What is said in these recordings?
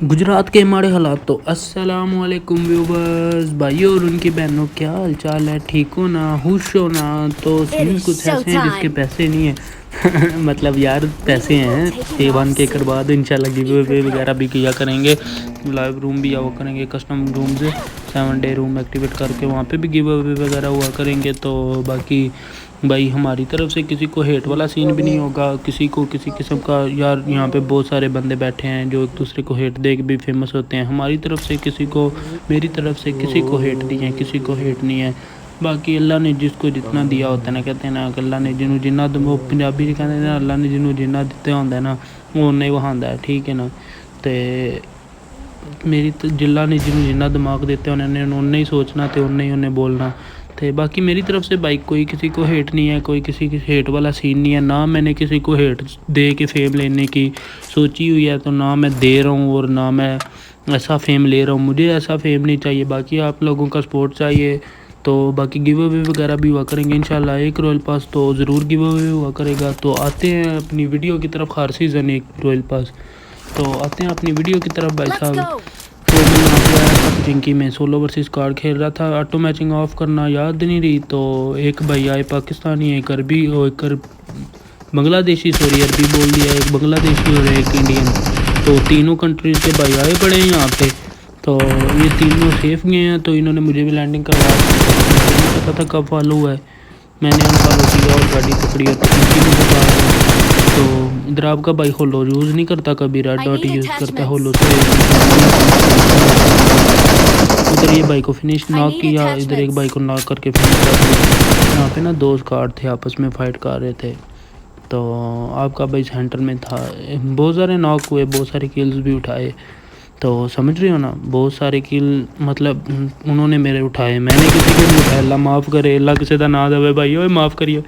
गुजरात के हमारे हालात। तो अस्सलाम वालेकुम व्यूवर्स, भाइयों और उनकी बहनों, क्या हाल चाल है? ठीक हो ना? खुश हो ना? तो सीन कुछ ऐसे हैं जिसके पैसे नहीं है मतलब यार पैसे हैं, A1 के करवा दो इंशाल्लाह। गिव अवे वगैरह भी किया करेंगे, लाइव रूम भी वो करेंगे, कस्टम रूम से 7 डे रूम एक्टिवेट करके वहाँ पे भी गिव अवे वगैरह हुआ करेंगे। तो बाकी भाई हमारी तरफ से किसी को हेट वाला सीन भी नहीं होगा, किसी को किसी किस्म का। यार यहाँ पे बहुत सारे बंदे बैठे हैं जो एक दूसरे को हेट दे के भी फेमस होते हैं। हमारी तरफ से किसी को, मेरी तरफ से किसी को हेट नहीं है, किसी को हेट नहीं है। बाकी अल्लाह ने जिसको जितना दिया होता है ना, कहते हैं ना, अल्लाह ने जिन्हों जिन्ना, वो पंजाबी कहते हैं ना, अल्लाह ने जिन्हों जिन्ना दिता होंदा है ना, वो उन्ना ही वहांदा है, ठीक है ना। तो मेरी जिला ने जिन्हों जिन्ना दिमाग देते उन्होंने उन्ना ही सोचना, तो उन्ना ही उन्हें बोलना। तो बाकी मेरी तरफ से बाइक कोई किसी को हेट नहीं है, कोई किसी की हेट वाला सीन नहीं है। ना मैंने किसी को हेट दे के फेम लेने की सोची हुई है, तो ना मैं दे रहा हूँ और ना मैं ऐसा फेम ले रहा हूँ। मुझे ऐसा फेम नहीं चाहिए, बाकी आप लोगों का सपोर्ट चाहिए। तो बाकी गिव अवे वगैरह भी हुआ करेंगे इंशाल्लाह। एक रॉयल पास तो ज़रूर गिव अवे हुआ करेगा। तो आते हैं अपनी वीडियो की तरफ। हर सीज़न एक रॉयल पास। तो आते हैं अपनी वीडियो की तरफ भाई साहब। तो मैं यहाँ पे आया था पिंकी में, सोलो वर्सेस कार्ड खेल रहा था। ऑटो मैचिंग ऑफ करना याद नहीं रही, तो एक भाई आए पाकिस्तानी, एक अरबी और एक बांग्लादेशी, सॉरी अरबी बोल दिया, एक बांग्लादेशी और एक इंडियन। तो तीनों कंट्रीज़ के भाई आए पड़े हैं यहाँ पे। तो ये तीनों सेफ गए हैं, तो इन्होंने मुझे भी लैंडिंग करवा दी। मुझे नहीं पता था कब फॉलो हुआ है, मैंने अनफॉलो किया और गाड़ी पकड़ी और पिंकी में बता रहा। तो इधर आपका भाई होलो यूज़ नहीं करता, कभी रेड डॉट यूज़ करता है होलो से। उधर ये बाइक को फिनिश नॉक किया, इधर एक बाइक को नॉक करके फिनिश कर दिया। यहाँ पे ना दो स्क्वाड थे, आपस में फाइट कर रहे थे। तो आपका भाई सेंटर में था। बहुत सारे नॉक हुए, बहुत सारे किल्स भी उठाए। तो समझ रहे हो ना, बहुत सारे किल मतलब उन्होंने मेरे उठाए, मैंने किसी के नहीं उठाया। अल्लाह माफ़ करे, अल्लाह किसी का ना दे भाई, ओए माफ़ करिए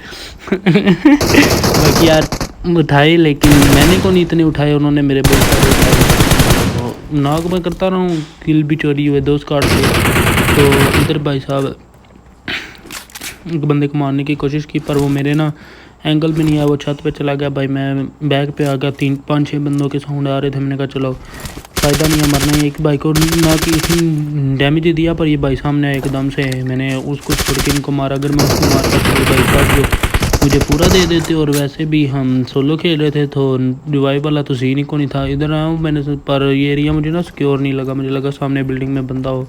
बाकी यार उठाए, लेकिन मैंने को नहीं इतने उठाए, उन्होंने मेरे बहुत सारे उठाए। तो नॉक मैं करता रहा हूँ, किल भी चोरी हुए 2 स्क्वाड से। तो इधर भाई साहब एक बंदे को मारने की कोशिश की, पर वो मेरे ना एंगल में नहीं आया, वो छत पे चला गया। भाई मैं बैग पे आ गया, 3-5-6 बंदों के साउंड आ रहे थे। मैंने कहा चलो फ़ायदा नहीं है मरना ही। एक भाई को ना कि इतनी डैमेज दिया, पर ये भाई सामने एकदम से मैंने उसको छोड़ के इनको मारा। अगर मैं उसको मारता तो भाई साहब जो मुझे पूरा दे देते। और वैसे भी हम सोलो खेल रहे थे, तो रिवाइव वाला तो सीन ही को नहीं था। इधर आया हूँ मैंने, पर ये एरिया मुझे ना सिक्योर नहीं लगा। मुझे लगा सामने बिल्डिंग में बंदा हो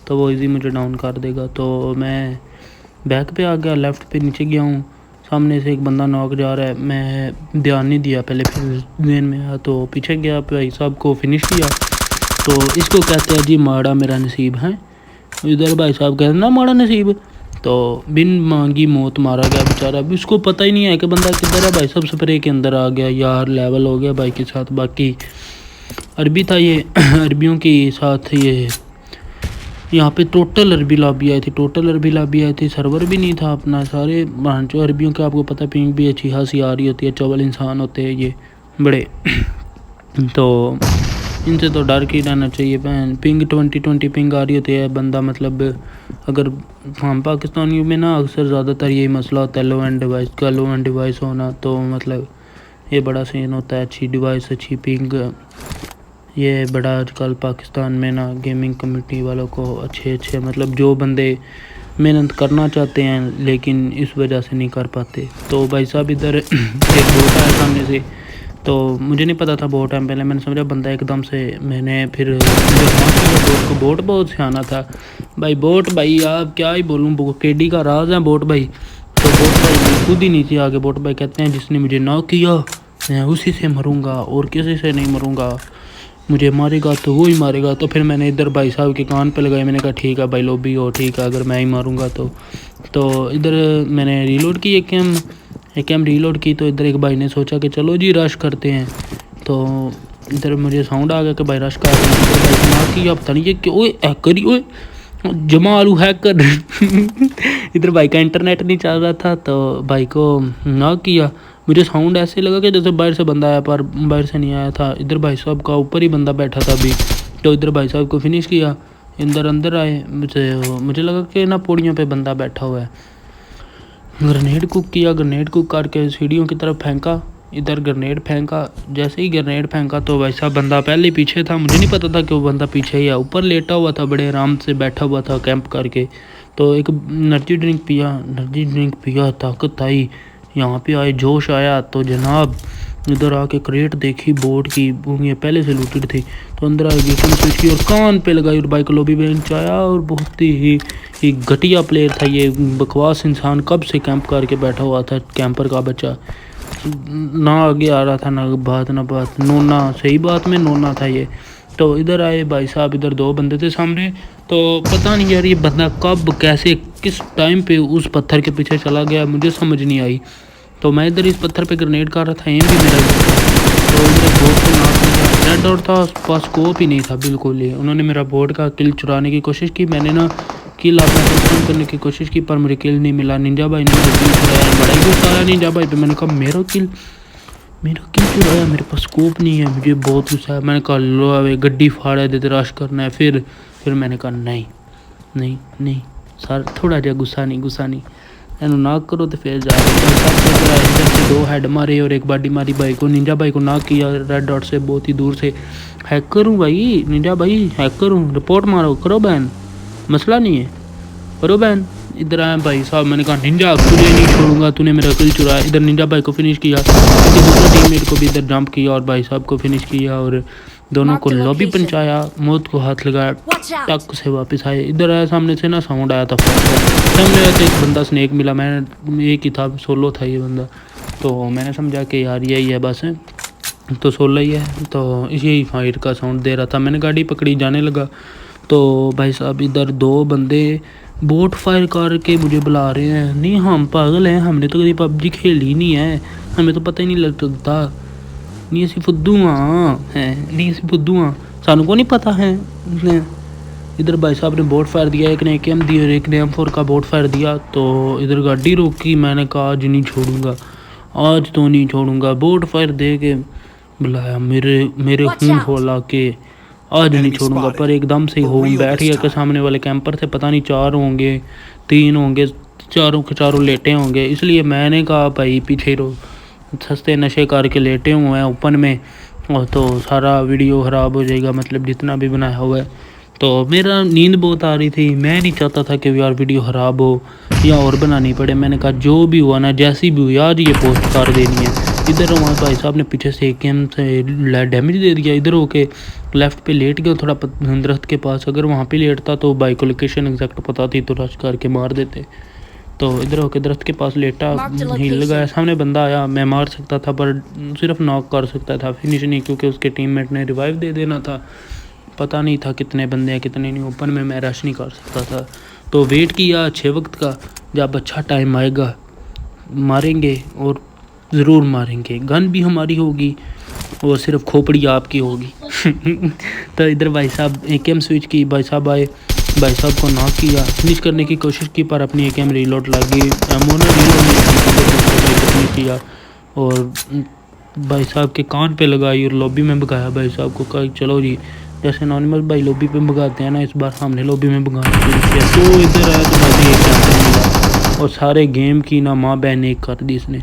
तो वो ईजी मुझे डाउन कर देगा। तो मैं बैक पे आ गया, लेफ़्ट पे नीचे गया हूँ, सामने से एक बंदा नॉक जा रहा है। मैं ध्यान नहीं दिया पहले, फिर ध्यान में आया तो पीछे गया, भाई साहब को फिनिश किया। तो इसको कहते हैं जी माड़ा मेरा नसीब है। इधर भाई साहब कहते हैं ना माड़ा नसीब। तो बिन मांगी मौत मारा गया बेचारा। अभी उसको पता ही नहीं है कि बंदा किधर है। भाई साहब स्प्रे के अंदर आ गया यार, लेवल हो गया भाई के साथ। बाकी अरबी था ये अरबियों के साथ ये यहाँ पे टोटल अरबी लॉबी आई थी, टोटल अरबी लॉबी आई थी। सर्वर भी नहीं था अपना, सारे भांचो अरबियों के। आपको पता पिंग भी अच्छी खासी आ रही होती है, चौबल इंसान होते हैं ये बड़े तो इनसे तो डर के ही रहना चाहिए। पिंग 20-20 पिंग आ रही होती है। बंदा मतलब अगर हम पाकिस्तानियों में ना अक्सर ज़्यादातर यही मसला होता है, लो एंड डिवाइस का, लो एंड डिवाइस होना। तो मतलब ये बड़ा सीन होता है। अच्छी डिवाइस, अच्छी पिंग, ये बड़ा आजकल पाकिस्तान में ना गेमिंग कम्युनिटी वालों को अच्छे मतलब जो बंदे मेहनत करना चाहते हैं लेकिन इस वजह से नहीं कर पाते। तो भाई साहब इधर एक बोट आया सामने से, तो मुझे नहीं पता था बहुत टाइम पहले। मैंने समझा बंदा एकदम से, मैंने फिर बोट को, बोट बहुत सियाना था भाई। बोट भाई आप क्या ही बोलूँ, केडी का राज है बोट भाई। तो बोट भाई खुद ही नीचे आके बोट भाई कहते हैं जिसने मुझे नॉक किया मैं उसी से मरूँगा और किसी से नहीं मरूँगा, मुझे मारेगा तो वो ही मारेगा। तो फिर मैंने इधर भाई साहब के कान पे लगाए, मैंने कहा ठीक है भाई लॉबी हो, ठीक है अगर मैं ही मारूंगा तो इधर मैंने रीलोड की, एक कैम रीलोड की। तो इधर एक भाई ने सोचा कि चलो जी रश करते हैं। तो इधर मुझे साउंड आ गया कि भाई रश कर रहे हैं। तो भाई ना कि अब तनी कि ओए हैकर, ओए जमालू हैकर इधर भाई का इंटरनेट नहीं चल रहा था, तो भाई को ना किया। मुझे साउंड ऐसे लगा कि जैसे बाहर से बंदा आया, पर बाहर से नहीं आया था। इधर भाई साहब का ऊपर ही बंदा बैठा था अभी। तो इधर भाई साहब को फिनिश किया, अंदर आए। मुझे लगा कि ना पौड़ियों पे बंदा बैठा हुआ है। ग्रेनेड कुक किया, ग्रेनेड कुक करके सीढ़ियों की तरफ फेंका। इधर ग्रेनेड फेंका। जैसे ही ग्रेनेड फेंका तो भाई साहब बंदा पहले ही पीछे था, मुझे नहीं पता था कि वो बंदा पीछे ही है। ऊपर लेटा हुआ था, बड़े आराम से बैठा हुआ था कैंप करके। तो एक एनर्जी ड्रिंक पिया, ताकत आई, यहाँ पे आए, जोश आया। तो जनाब इधर आके क्रेट देखी बोर्ड की, ये पहले से लूटेड थी। तो अंदर आई, गेम स्विच की और कान पे लगाई और बाइक लॉबी बेंच आया। और बहुत ही घटिया प्लेयर था ये, बकवास इंसान, कब से कैंप करके बैठा हुआ था, कैंपर का बच्चा। ना आगे आ रहा था, ना बात, नोना, सही बात में नोना था ये। तो इधर आए भाई साहब, इधर 2 बंदे थे सामने। तो पता नहीं यार ये बंदा कब, कैसे, किस टाइम पे उस पत्थर के पीछे चला गया, मुझे समझ नहीं आई। तो मैं इधर इस पत्थर पे ग्रेनेड कर रहा था, एम भी मेरा था। तो इधर बोट को नाक किया, रेड डॉट था, पास स्कोप ही नहीं था बिल्कुल ही। उन्होंने मेरा बोट का किल चुराने की कोशिश की, मैंने ना किल अपना कंफर्म करने की कोशिश की, पर मुझे किल नहीं मिला। निंजा भाई ने मेरा किल चुराया, बड़ा ही गुस्सा आया निंजा भाई पे। मैंने कहा मेरा किल चुराया, मेरे पास स्कोप नहीं है, मुझे बहुत गुस्सा है। मैंने कहा लो अवे गड्डी फाड़ा दे, रश करना है। फिर मैंने कहा नहीं सर, थोड़ा जहा गुस्सा नहीं एनू नाक करो तो फिर जा इधर से 2 हेड मारे और एक बॉडी मारी भाई को। निंजा भाई को नाक किया रेड डॉट से, बहुत ही दूर से। हैकर हूँ भाई, निंजा भाई हैकर हूँ, रिपोर्ट मारो, करो बैन, मसला नहीं है, करो बैन। इधर आया भाई साहब, मैंने कहा निंजा तुझे नहीं छोड़ूंगा, तूने मेरा किल चुराया। इधर निंजा भाई को फिनिश किया, दूसरे टीममेट को भी इधर जंप किया और भाई साहब को फिनिश किया और दोनों को लॉबी पहुंचाया, मौत को हाथ लगाया, टक से वापस आए। इधर आया, सामने से ना साउंड आया था, सामने आया तो एक बंदा स्नेक मिला, मैं एक ही था, सोलो था ये बंदा। तो मैंने समझा कि यार यही है बस, तो सोलो ही है, तो यही फाइट का साउंड दे रहा था। मैंने गाड़ी पकड़ी, जाने लगा। तो भाई साहब इधर 2 बंदे बोट फायर करके मुझे बुला रहे हैं। नहीं हम पागल हैं, हमने तो कभी पबजी खेली नहीं है, हमें तो पता ही नहीं लगता। नहीं असी फुद्दू नहीं असी फुद्दू हाँ, सानू को नहीं पता है। इधर भाई साहब ने बोट फायर दिया, एक ने AKM दी और एक ने M4 का बोट फायर दिया। तो इधर गाड़ी रोकी, मैंने कहा आज नहीं छोड़ूंगा, आज तो नहीं छोड़ूंगा। बोट फायर दे के बुलाया, मेरे खून खोला के आज नहीं छोड़ूंगा। पर एकदम से होम बैठ गया कि सामने वाले कैंपर थे, पता नहीं 4 होंगे 3 होंगे, चारों के चारों लेटे होंगे। इसलिए मैंने कहा भाई पीछे रो, सस्ते नशे करके लेटे हुए हैं ओपन में, और तो सारा वीडियो ख़राब हो जाएगा, मतलब जितना भी बनाया हुआ है। तो मेरा नींद बहुत आ रही थी, मैं नहीं चाहता था कि यार वीडियो ख़राब हो या और बनानी पड़े। मैंने कहा जो भी हुआ ना, जैसी भी हुई आज ये पोस्ट कर देनी है। इधर हमारे भाई साहब ने पीछे से AKM से डैमेज दे दिया। इधर होके लेफ़्ट पे लेट गया थोड़ा दरख्त के पास, अगर वहाँ पे लेटता तो बाइक को लोकेशन एग्जैक्ट पता थी तो रश करके मार देते। तो इधर होके दरख्त के पास लेटा, हील लगाया, सामने बंदा आया, मैं मार सकता था पर सिर्फ नॉक कर सकता था, फिनिश नहीं, क्योंकि उसके टीममेट ने रिवाइव दे देना था। पता नहीं था कितने बंदे हैं कितने नहीं, ओपन में मैं रश नहीं कर सकता था। तो वेट किया अच्छे वक्त का, जब अच्छा टाइम आएगा मारेंगे, और ज़रूर मारेंगे। गन भी हमारी होगी और सिर्फ खोपड़ी आपकी होगी। तो इधर भाई साहब AKM स्विच की, भाई साहब आए, भाई साहब को नॉक किया, फिनिश करने की कोशिश की पर अपनी AKM रीलोड लगी, एमोना रीलोड किया और भाई साहब के कान पे लगाई और लॉबी में भगाया। भाई साहब को कहा चलो जी, जैसे नॉर्मल भाई लॉबी पे भगाते हैं ना, इस बार हमने लॉबी में भगाना शुरू किया। तो इधर आया तो भाई एक मिला और सारे गेम की ना माँ बहन एक कर दी इसने।